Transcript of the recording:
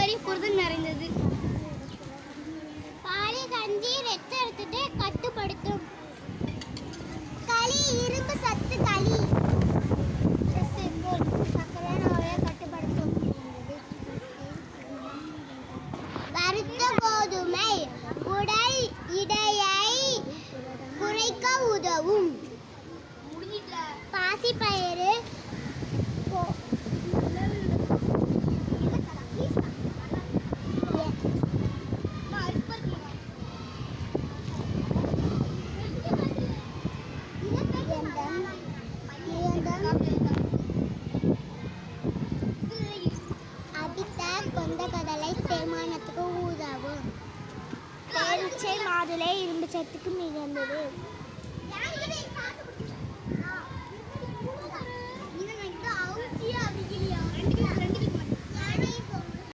அனைவரையும் புரிதல் நிறைந்தது. பாலி கஞ்சி ரத்த அழுத்தத்தை கட்டுப்படுத்தும். களி இரும்பு சத்து களி சர்க்கரை நோயை கட்டுப்படுத்தும். வறுத்த கோதுமை உடல் எடையை குறைக்க உதவும். பாசிப்பயிறு கொண்டக்கடலை செரிமானத்துக்கு உதவும். பேரீச்சை மாதுளை இரும்பு சத்துக்கு மிகுந்தது.